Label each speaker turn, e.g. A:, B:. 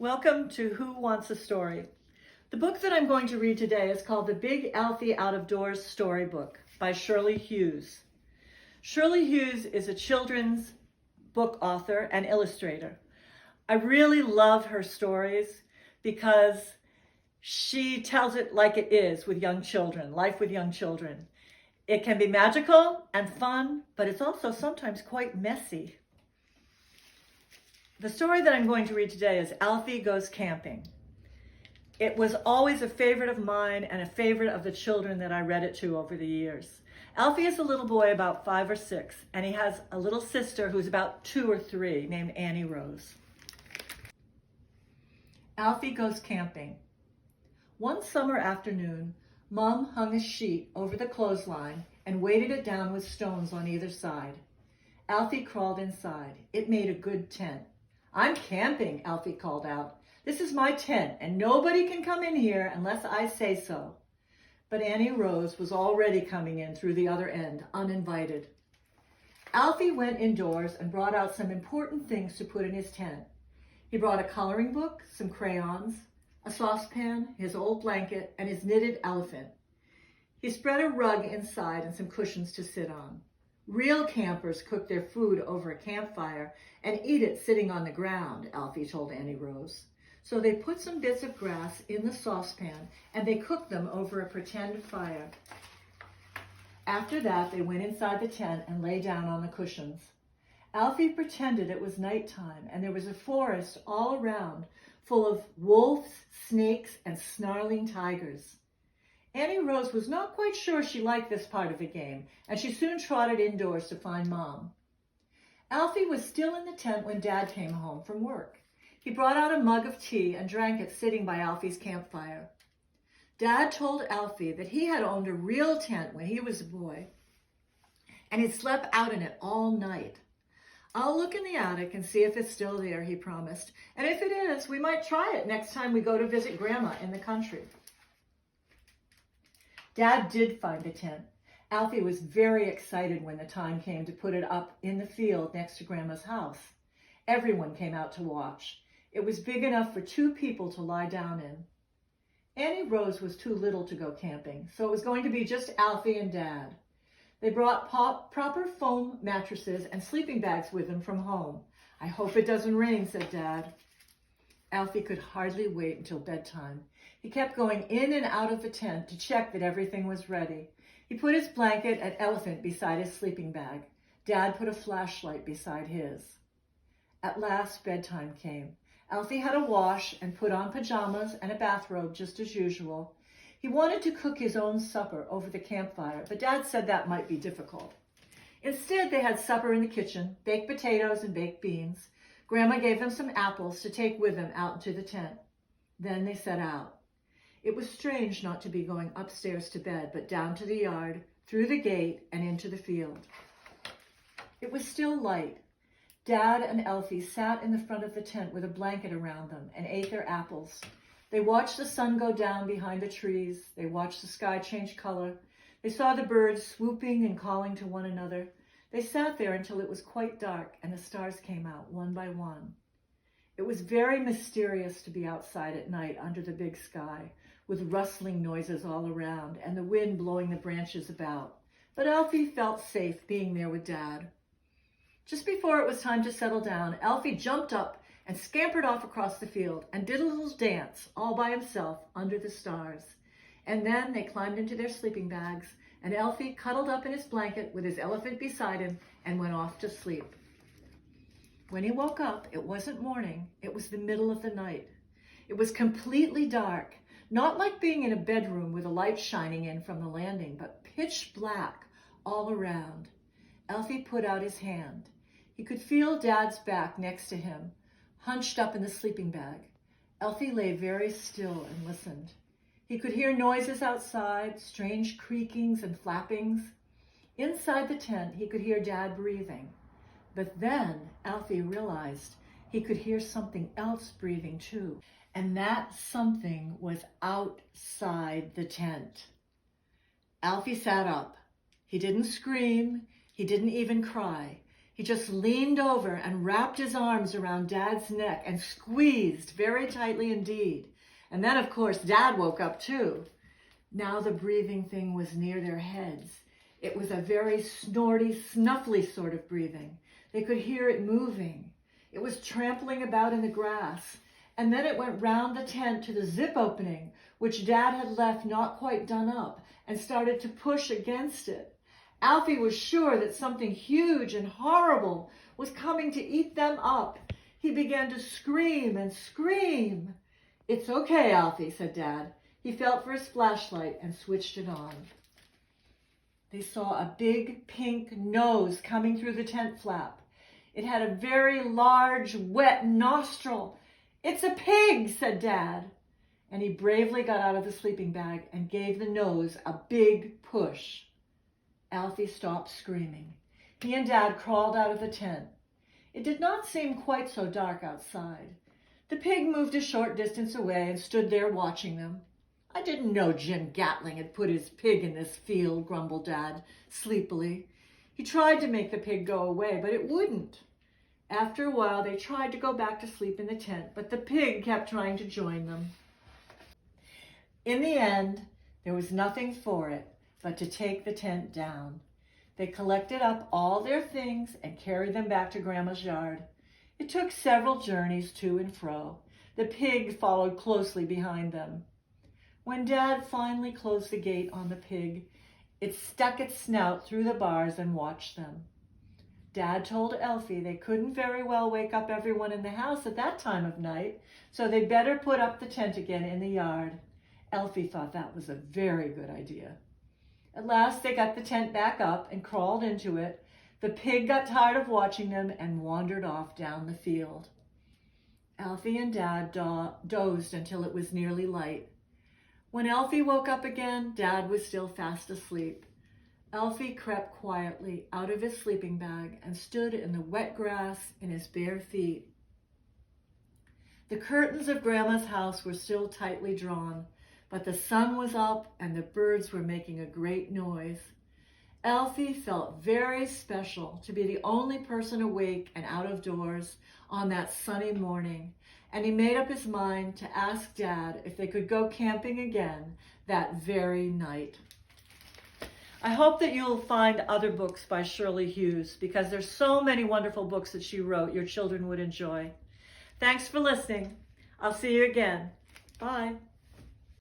A: Welcome to Who Wants a Story? The book that I'm going to read today is called The Big Alfie Out of Doors Storybook by Shirley Hughes. Shirley Hughes is a children's book author and illustrator. I really love her stories because she tells it like it is with young children, life with young children. It can be magical and fun, but it's also sometimes quite messy. The story that I'm going to read today is Alfie Goes Camping. It was always a favorite of mine and a favorite of the children that I read it to over the years. Alfie is a little boy about 5 or 6, and he has a little sister who's about 2 or 3 named Annie Rose. Alfie Goes Camping. One summer afternoon, Mom hung a sheet over the clothesline and weighted it down with stones on either side. Alfie crawled inside. It made a good tent. "I'm camping," Alfie called out. "This is my tent, and nobody can come in here unless I say so." But Annie Rose was already coming in through the other end, uninvited. Alfie went indoors and brought out some important things to put in his tent. He brought a coloring book, some crayons, a saucepan, his old blanket, and his knitted elephant. He spread a rug inside and some cushions to sit on. "Real campers cook their food over a campfire and eat it sitting on the ground," Alfie told Annie Rose. So they put some bits of grass in the saucepan and they cooked them over a pretend fire. After that, they went inside the tent and lay down on the cushions. Alfie pretended it was nighttime and there was a forest all around full of wolves, snakes, and snarling tigers. Annie Rose was not quite sure she liked this part of the game, and she soon trotted indoors to find Mom. Alfie was still in the tent when Dad came home from work. He brought out a mug of tea and drank it sitting by Alfie's campfire. Dad told Alfie that he had owned a real tent when he was a boy, and he'd slept out in it all night. "I'll look in the attic and see if it's still there," he promised. "And if it is, we might try it next time we go to visit Grandma in the country." Dad did find the tent. Alfie was very excited when the time came to put it up in the field next to Grandma's house. Everyone came out to watch. It was big enough for 2 people to lie down in. Annie Rose was too little to go camping, so it was going to be just Alfie and Dad. They brought proper foam mattresses and sleeping bags with them from home. "I hope it doesn't rain," said Dad. Alfie could hardly wait until bedtime. He kept going in and out of the tent to check that everything was ready. He put his blanket and elephant beside his sleeping bag. Dad put a flashlight beside his. At last, bedtime came. Alfie had a wash and put on pajamas and a bathrobe just as usual. He wanted to cook his own supper over the campfire, but Dad said that might be difficult. Instead, they had supper in the kitchen, baked potatoes and baked beans. Grandma gave them some apples to take with them out into the tent. Then they set out. It was strange not to be going upstairs to bed, but down to the yard, through the gate, and into the field. It was still light. Dad and Alfie sat in the front of the tent with a blanket around them and ate their apples. They watched the sun go down behind the trees. They watched the sky change color. They saw the birds swooping and calling to one another. They sat there until it was quite dark and the stars came out one by one. It was very mysterious to be outside at night under the big sky, with rustling noises all around and the wind blowing the branches about. But Alfie felt safe being there with Dad. Just before it was time to settle down, Alfie jumped up and scampered off across the field and did a little dance all by himself under the stars. And then they climbed into their sleeping bags, and Alfie cuddled up in his blanket with his elephant beside him and went off to sleep. When he woke up, it wasn't morning, it was the middle of the night. It was completely dark, not like being in a bedroom with a light shining in from the landing, but pitch black all around. Alfie put out his hand. He could feel Dad's back next to him, hunched up in the sleeping bag. Alfie lay very still and listened. He could hear noises outside, strange creakings and flappings. Inside the tent, he could hear Dad breathing. But then Alfie realized he could hear something else breathing too. And that something was outside the tent. Alfie sat up. He didn't scream. He didn't even cry. He just leaned over and wrapped his arms around Dad's neck and squeezed very tightly indeed. And then, of course, Dad woke up too. Now the breathing thing was near their heads. It was a very snorty, snuffly sort of breathing. They could hear it moving. It was trampling about in the grass. And then it went round the tent to the zip opening, which Dad had left not quite done up, and started to push against it. Alfie was sure that something huge and horrible was coming to eat them up. He began to scream and scream. "It's okay, Alfie," said Dad. He felt for his flashlight and switched it on. They saw a big pink nose coming through the tent flap. It had a very large, wet nostril. "It's a pig," said Dad. And he bravely got out of the sleeping bag and gave the nose a big push. Alfie stopped screaming. He and Dad crawled out of the tent. It did not seem quite so dark outside. The pig moved a short distance away and stood there watching them. "I didn't know Jim Gatling had put his pig in this field," grumbled Dad sleepily. He tried to make the pig go away, but it wouldn't. After a while, they tried to go back to sleep in the tent, but the pig kept trying to join them. In the end, there was nothing for it but to take the tent down. They collected up all their things and carried them back to Grandma's yard. It took several journeys to and fro. The pig followed closely behind them. When Dad finally closed the gate on the pig, it stuck its snout through the bars and watched them. Dad told Alfie they couldn't very well wake up everyone in the house at that time of night, so they'd better put up the tent again in the yard. Alfie thought that was a very good idea. At last they got the tent back up and crawled into it. The pig got tired of watching them and wandered off down the field. Alfie and Dad dozed until it was nearly light. When Alfie woke up again, Dad was still fast asleep. Alfie crept quietly out of his sleeping bag and stood in the wet grass in his bare feet. The curtains of Grandma's house were still tightly drawn, but the sun was up and the birds were making a great noise. Alfie felt very special to be the only person awake and out of doors on that sunny morning, and he made up his mind to ask Dad if they could go camping again that very night. I hope that you'll find other books by Shirley Hughes, because there's so many wonderful books that she wrote your children would enjoy. Thanks for listening. I'll see you again. Bye.